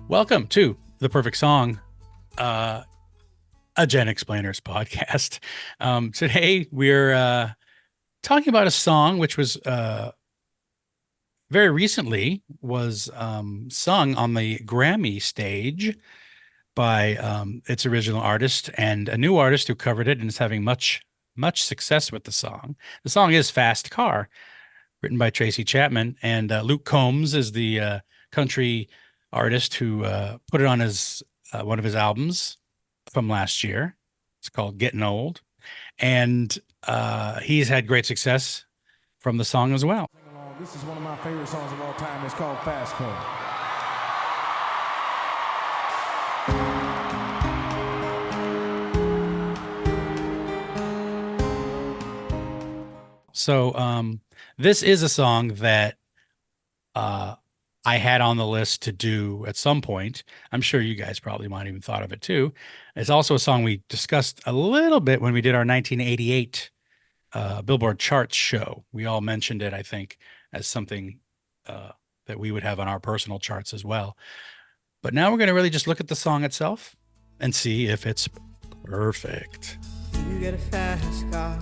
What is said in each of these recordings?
Welcome to The Perfect Song, a GenXplainers podcast. Today we're talking about a song which was very recently was sung on the Grammy stage by its original artist and a new artist who covered it and is having much success with the song. The song is Fast Car, written by Tracy Chapman, and Luke Combs is the country artist who put it on his one of his albums from last year. It's called Getting Old, and he's had great success from the song as well. This is one of my favorite songs of all time. It's called Fast Car. So this is a song that I had on the list to do at some point. I'm sure you guys probably might even thought of it too. It's also a song we discussed a little bit when we did our 1988 Billboard charts show. We all mentioned it, I think, as something that we would have on our personal charts as well. But now we're going to really just look at the song itself and see if it's perfect. You get a fast car.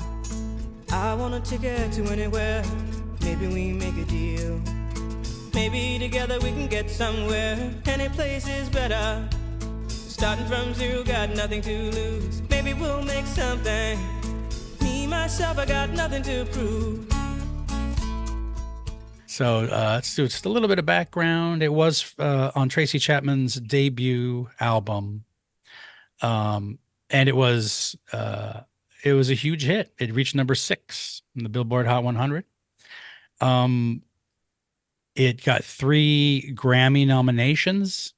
I want a ticket to anywhere. Maybe we make a deal. Maybe together we can get somewhere. Any place is better. Starting from zero, got nothing to lose. Maybe we'll make something. Me, myself, I got nothing to prove. So let's do just a little bit of background. It was on Tracy Chapman's debut album, and it was a huge hit. It reached number 6 in the Billboard Hot 100. It got 3 Grammy nominations: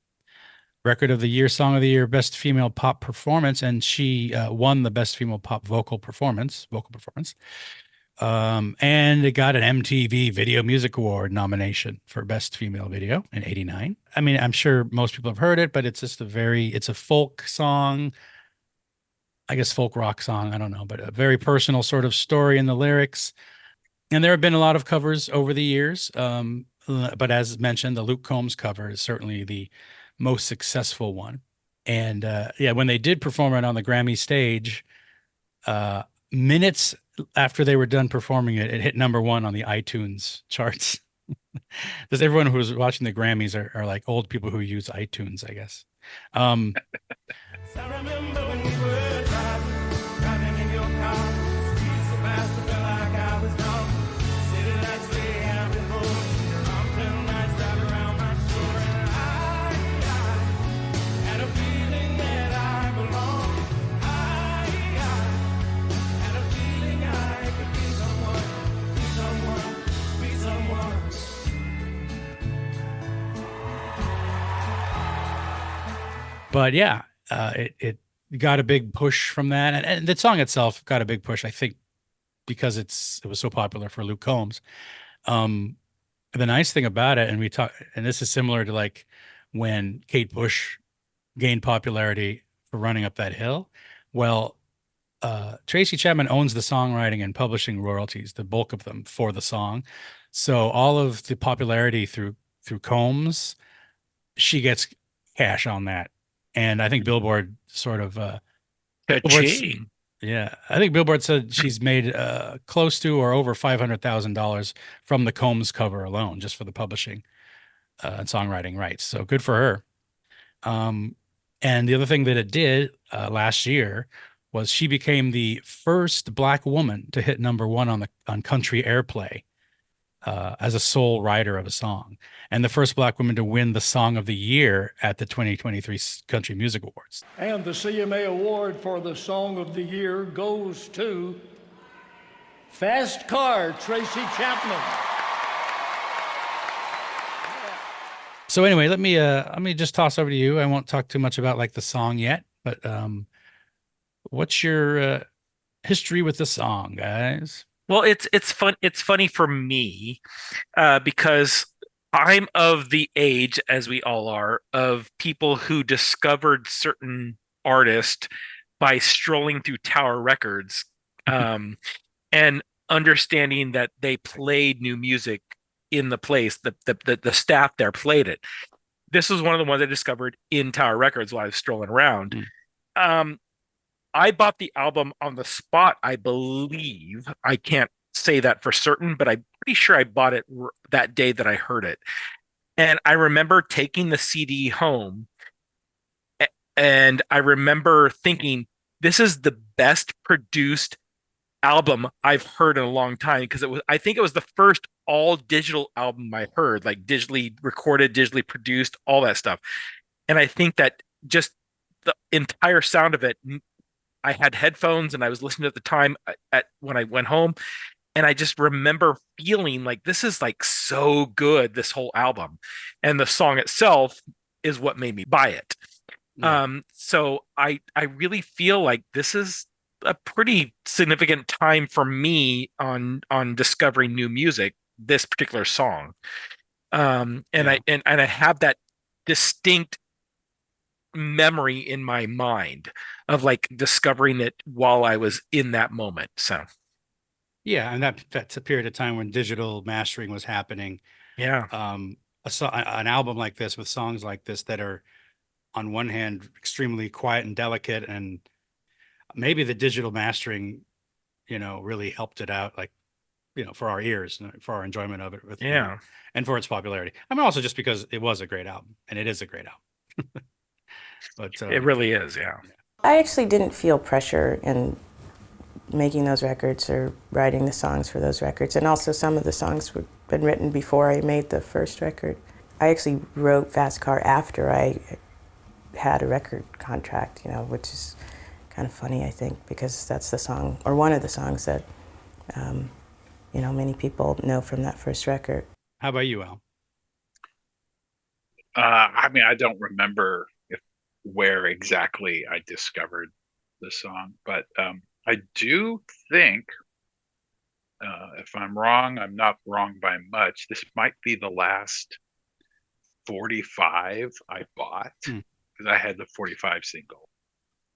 Record of the Year, Song of the Year, Best Female Pop Performance, and she won the Best Female Pop Vocal Performance. And it got an MTV Video Music Award nomination for Best Female Video in '89. I mean, I'm sure most people have heard it, but it's just it's a folk song, I guess folk rock song, I don't know, but a very personal sort of story in the lyrics. And there have been a lot of covers over the years. But as mentioned, the Luke Combs cover is certainly the most successful one. And when they did perform it on the Grammy stage, minutes after they were done performing it, it hit number 1 on the iTunes charts. Just everyone who was watching the Grammys are like old people who use iTunes, I guess. I remember when we were driving in your car. Streets so fast, I felt like I was gone. City lights lay out before me. Your arm felt nice right around my shore. And I had a feeling that I belonged. I had a feeling I could be someone, be someone. But yeah, it got a big push from that, and the song itself got a big push, I think, because it was so popular for Luke Combs. The nice thing about it, and this is similar to like when Kate Bush gained popularity for Running Up That Hill. Well, Tracy Chapman owns the songwriting and publishing royalties, the bulk of them, for the song. So all of the popularity through Combs, she gets cash on that. And I think Billboard sort of yeah, I think Billboard said she's made close to or over $500,000 from the Combs cover alone, just for the publishing and songwriting rights. So good for her. And the other thing that it did last year was she became the first Black woman to hit number 1 on country airplay as a sole writer of a song, and the first Black woman to win the Song of the Year at the 2023 Country Music Awards. And the CMA Award for the Song of the Year goes to Fast Car, Tracy Chapman. So anyway, let me just toss over to you. I won't talk too much about like the song yet, but what's your history with the song, guys? Well, it's fun. It's funny for me because I'm of the age, as we all are, of people who discovered certain artists by strolling through Tower Records and understanding that they played new music in the place. The staff there played it. this was one of the ones I discovered in Tower Records while I was strolling around. Mm. I bought the album on the spot, I believe. I can't say that for certain, but I'm pretty sure I bought it that day that I heard it. And I remember taking the CD home, and I remember thinking, this is the best produced album I've heard in a long time, because I think it was the first all digital album I heard, like digitally recorded, digitally produced, all that stuff. And I think that just the entire sound of it, I had headphones and I was listening at the time when I went home, and I just remember feeling like this is like so good, this whole album. And the song itself is what made me buy it. Yeah. So I really feel like this is a pretty significant time for me on discovering new music, this particular song. And Yeah. I have that distinct memory in my mind of like discovering it while I was in that moment. So Yeah, and that's a period of time when digital mastering was happening. yeah. An album like this with songs like this that are, on one hand, extremely quiet and delicate, and maybe the digital mastering, really helped it out, like, for our ears, for our enjoyment of it, Yeah. and for its popularity. I mean, also just because it was a great album, and it is a great album. But It really is, yeah. I actually didn't feel pressure in making those records or writing the songs for those records. And also some of the songs had been written before I made the first record. I actually wrote Fast Car after I had a record contract, which is kind of funny, I think, because that's the song, or one of the songs that, many people know from that first record. How about you, Al? I mean, I don't remember where exactly I discovered the song, but I do think, if I'm wrong, I'm not wrong by much. This might be the last 45 I bought, because I had the 45 single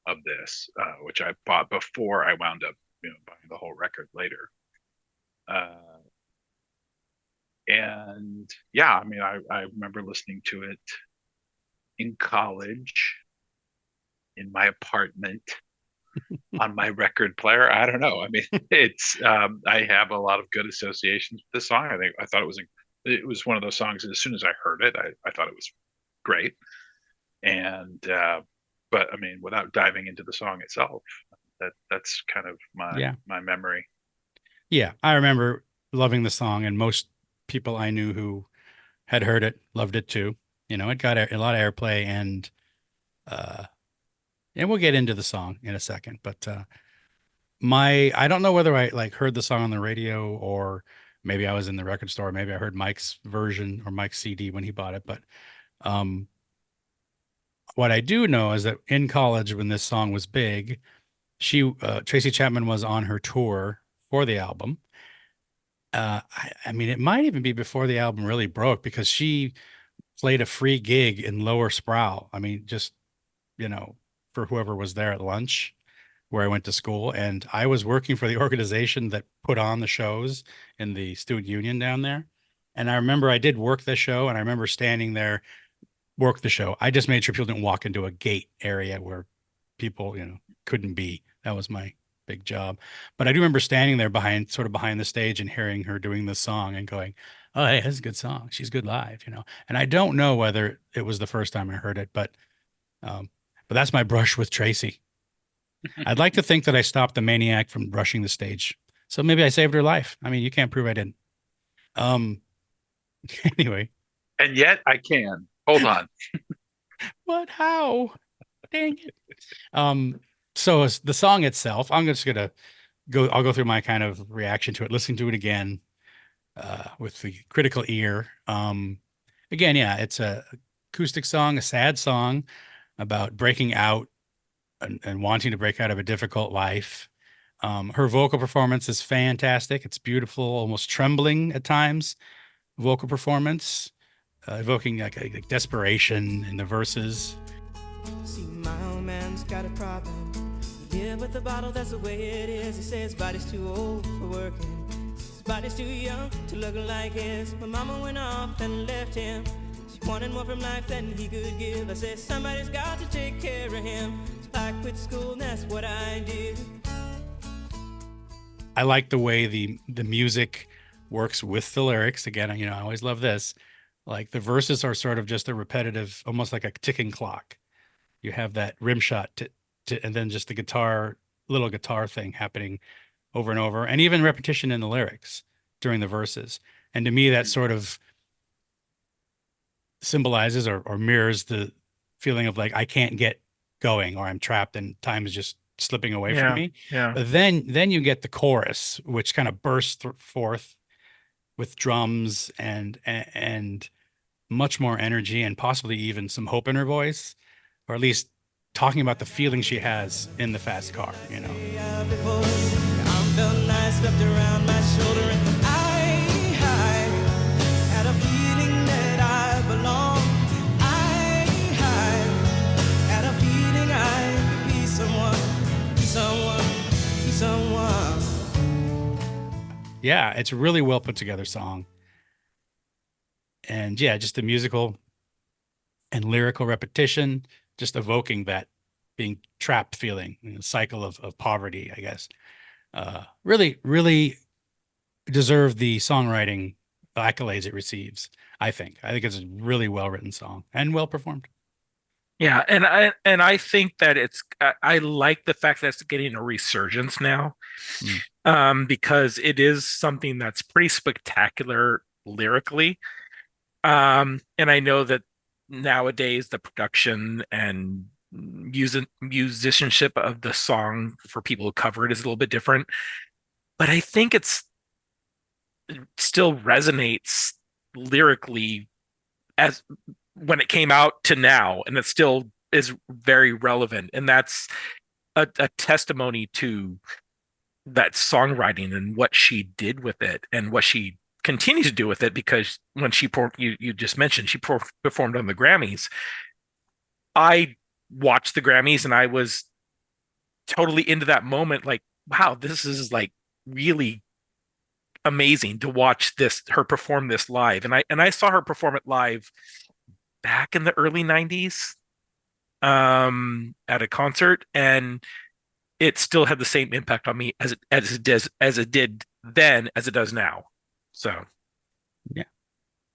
of this, which I bought before I wound up, buying the whole record later. And yeah, I mean, I remember listening to it in college, in my apartment, on my record player. I don't know. I mean, it's I have a lot of good associations with this song. I thought it was one of those songs that as soon as I heard it, I thought it was great. And but I mean, without diving into the song itself, that's kind of my memory. Yeah, I remember loving the song, and most people I knew who had heard it loved it too. It got a lot of airplay, and we'll get into the song in a second. But I don't know whether I like heard the song on the radio, or maybe I was in the record store. Maybe I heard Mike's version or Mike's CD when he bought it. But what I do know is that in college, when this song was big, Tracy Chapman was on her tour for the album. I mean, it might even be before the album really broke, because she played a free gig in Lower Sproul. I mean, just, for whoever was there at lunch where I went to school. And I was working for the organization that put on the shows in the student union down there. And I remember I did work the show, and I remember standing there, work the show. I just made sure people didn't walk into a gate area where people, couldn't be. That was my big job. But I do remember standing there behind the stage and hearing her doing the song and going, oh, hey, that's a good song. She's good live, And I don't know whether it was the first time I heard it, but that's my brush with Tracy. I'd like to think that I stopped the maniac from rushing the stage. So maybe I saved her life. I mean, you can't prove I didn't. Anyway. And yet I can. Hold on. What? How? Dang it. So as the song itself, I'll go through my kind of reaction to it, listening to it again, with the critical ear. Again, yeah, it's a acoustic song, a sad song about breaking out and wanting to break out of a difficult life. Her vocal performance is fantastic. It's beautiful, almost trembling at times. Vocal performance, evoking like desperation in the verses. See, my old man's got a problem. He live with the bottle, that's the way it is. He says his body's too old for working. His body's too young to look like his. My mama went off and left him. She wanted more from life than he could give. I said, somebody's got to take care of him. So I quit school, and that's what I did. I like the way the music works with the lyrics. Again, you know, I always love this. Like the verses are sort of just a repetitive, almost like a ticking clock. You have that rim shot and then just the little guitar thing happening over and over, and even repetition in the lyrics during the verses. And to me, that sort of symbolizes or mirrors the feeling of like, I can't get going, or I'm trapped and time is just slipping away from me. Yeah. But then you get the chorus, which kind of bursts forth with drums and much more energy, and possibly even some hope in her voice, or at least talking about the feeling she has in the fast car, you know. Before, your arm felt nice wrapped around my shoulder, and I had a feeling that I belonged. I had a feeling I could be someone. Yeah, it's a really well put together song. And yeah, just the musical and lyrical repetition, just evoking that being trapped feeling, you know, cycle of poverty, I guess. Really, really deserve the songwriting accolades it receives, I think. I think it's a really well written song and well performed. Yeah, and I think that I like the fact that it's getting a resurgence now, because it is something that's pretty spectacular lyrically. And I know that nowadays the production and musicianship of the song for people who cover it is a little bit different, but I think it still resonates lyrically as when it came out to now, and it still is very relevant. And that's a testimony to that songwriting and what she did with it and what she continues to do with it, because when you just mentioned she performed on the Grammys, I watched the Grammys and I was totally into that moment, like, wow, this is like really amazing to watch her perform this live. And I saw her perform it live back in the early 90s at a concert, and it still had the same impact on me as it did then as it does now. So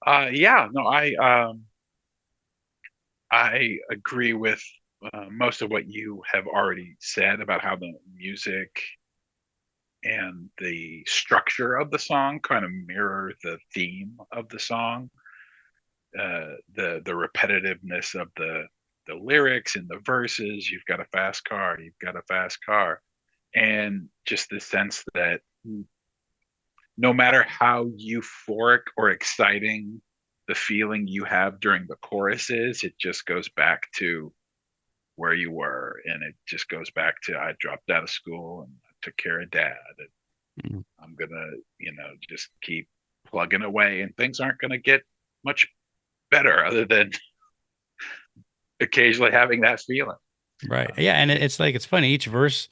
I agree with most of what you have already said about how the music and the structure of the song kind of mirror the theme of the song. The repetitiveness of the lyrics and the verses. You've got a fast car. You've got a fast car, and just the sense that no matter how euphoric or exciting the feeling you have during the chorus is, it just goes back to where you were, and it just goes back to I dropped out of school and I took care of dad, and I'm gonna, just keep plugging away, and things aren't gonna get much better other than occasionally having that feeling. Right. Yeah. And it's like, it's funny, each verse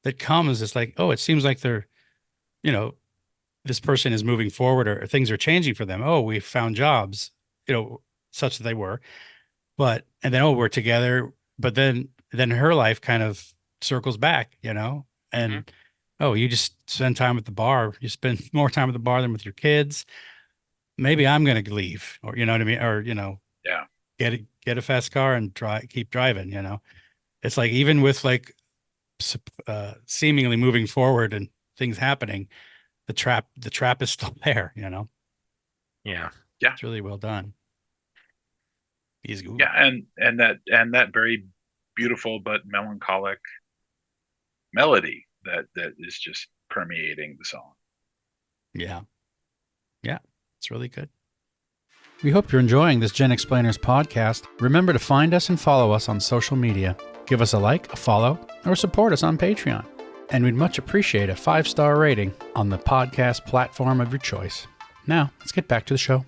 that comes, it's like, oh, it seems like they're, this person is moving forward, or things are changing for them. Oh, we found jobs, such that they were, and then, oh, we're together. But then her life kind of circles back, and oh, you just spend time at the bar. You spend more time at the bar than with your kids. Maybe I'm going to leave, or, you know what I mean? Or, Yeah. get a fast car and keep driving, it's like, even with like seemingly moving forward and things happening, the trap is still there, Yeah. It's really well done. Yeah. And that very beautiful but melancholic melody that is just permeating the song. Yeah. It's really good. We hope you're enjoying this GenXplainers podcast. Remember to find us and follow us on social media. Give us a like, a follow, or support us on Patreon. And we'd much appreciate a 5-star rating on the podcast platform of your choice. Now, let's get back to the show.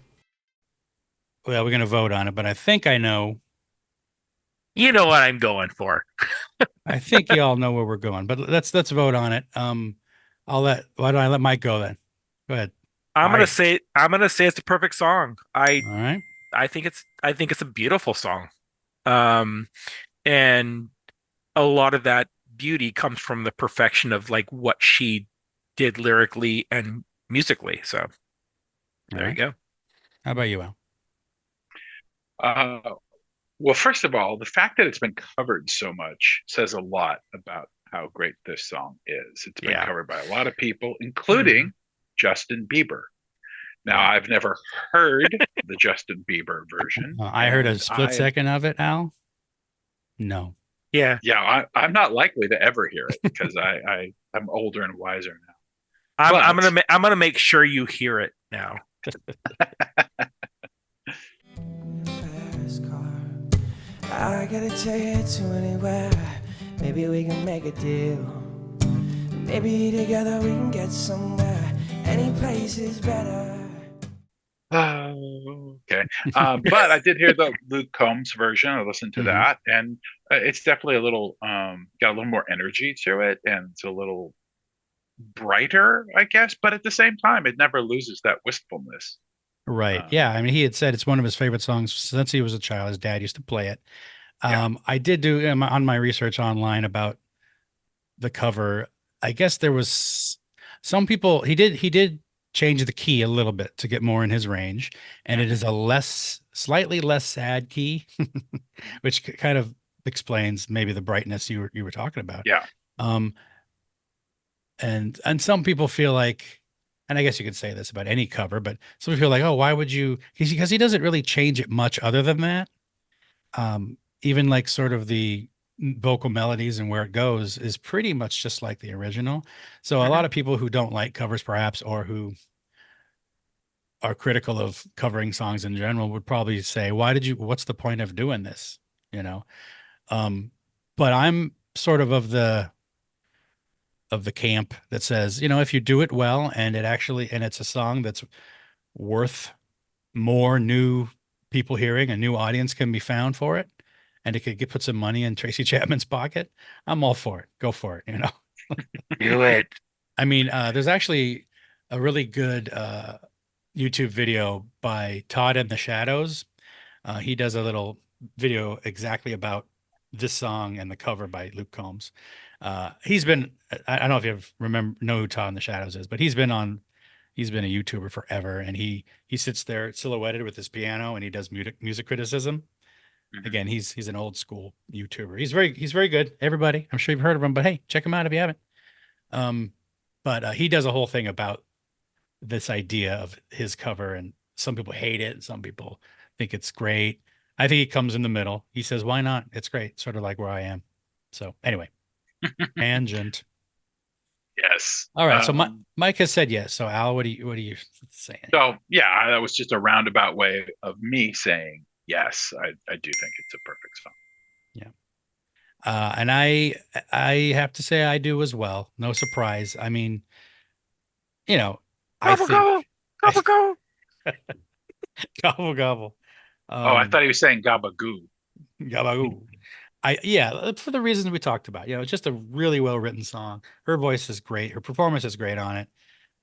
Well, we're going to vote on it, but I think I know. You know what I'm going for. I think you all know where we're going, but let's vote on it. Why don't I let Mike go then? Go ahead. I'm gonna say it's a perfect song. All right. I think it's a beautiful song. Um, and a lot of that beauty comes from the perfection of like what she did lyrically and musically. So there you go. How about you, Al? Uh, well, first of all, the fact that it's been covered so much says a lot about how great this song is. It's been Yeah. covered by a lot of people, including Justin Bieber. Now, Yeah. I've never heard the Justin Bieber version. I heard a and split I- second of it, Al. No. Yeah. I'm not likely to ever hear it because I'm older and wiser now. I'm gonna make sure you hear it now. Fast car. I gotta take it to anywhere. Maybe we can make a deal. Maybe together we can get somewhere. Any place is better. Okay. But I did hear the Luke Combs version. I listened to Mhm. that, and it's definitely a little got a little more energy to it, and it's a little brighter, I guess. But at the same time, it never loses that wistfulness. Right. Yeah. I mean, he had said it's one of his favorite songs since he was a child. His dad used to play it. Yeah. I did do on my research online about the cover. I guess there was some people he did change the key a little bit to get more in his range, and it is a slightly less sad key, which kind of explains maybe the brightness you were talking about. Yeah. And some people feel like, and I guess you could say this about any cover, but some people feel like, oh, why would you? Because he doesn't really change it much other than that. Even like sort of the vocal melodies and where it goes is pretty much just like the original. So a lot of people who don't like covers perhaps, or who are critical of covering songs in general, would probably say, what's the point of doing this? You know? But I'm sort of the camp that says, if you do it well and it's a song that's worth more new people hearing, a new audience can be found for it, and it could put some money in Tracy Chapman's pocket, I'm all for it. Go for it. Do it. I mean, there's actually a really good YouTube video by Todd in the Shadows. He does a little video exactly about this song and the cover by Luke Combs. He's been, I don't know if you know who Todd in the Shadows is, but he's been a YouTuber forever, and he sits there silhouetted with his piano and he does music criticism. Again, he's an old school YouTuber. He's very good. Everybody, I'm sure you've heard of him, but hey, check him out if you haven't. But he does a whole thing about this idea of his cover, and some people hate it and some people think it's great. I think he comes in the middle. He says, why not? It's great. Sort of like where I am. So anyway, tangent. Yes. All right. So Mike has said yes. So Al, what are you saying? So yeah, that was just a roundabout way of me saying yes. I do think it's a perfect song. Yeah. And I have to say I do as well. No surprise. I mean, Gobble, gobble, gobble, gobble. gobble gobble. I thought he was saying gabagoo. Gabagoo. For the reasons we talked about. It's just a really well written song. Her voice is great. Her performance is great on it.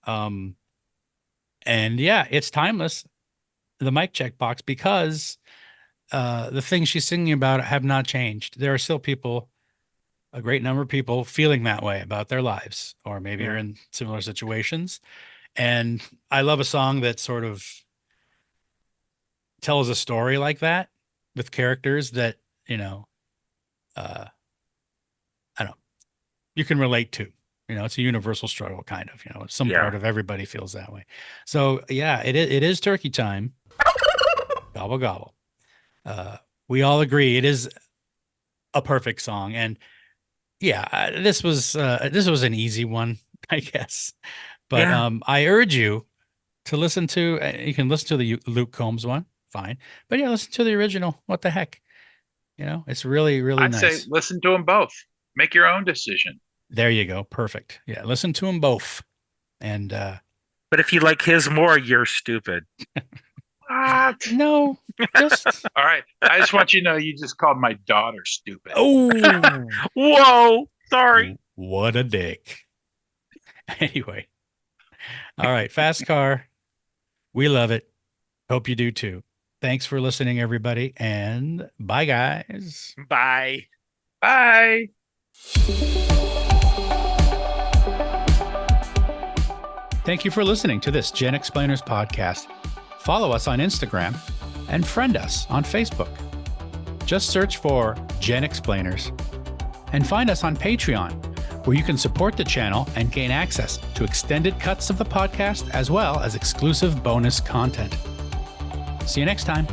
And yeah, it's timeless. The mic check box, because the things she's singing about have not changed. There are still people, a great number of people, feeling that way about their lives, or maybe are in similar situations. And I love a song that sort of tells a story like that with characters that, I don't know, you can relate to. It's a universal struggle, kind of. Some part of everybody feels that way. So yeah, it is turkey time. Gobble gobble. We all agree it is a perfect song, and yeah, this was an easy one, I guess. But I urge you to listen to. You can listen to the Luke Combs one, fine. But yeah, listen to the original. What the heck? It's really, really I'd nice. say listen to them both. Make your own decision. There you go. Perfect. Yeah, listen to them both. And But if you like his more, you're stupid. What? no, just All right. I just want you to know you just called my daughter stupid. oh, Whoa, sorry. what a dick. Anyway, all right, Fast Car. We love it. Hope you do too. Thanks for listening, everybody. And bye, guys. Bye. Bye. Thank you for listening to this GenXplainers podcast. Follow us on Instagram and friend us on Facebook. Just search for GenXplainers and find us on Patreon, where you can support the channel and gain access to extended cuts of the podcast as well as exclusive bonus content. See you next time.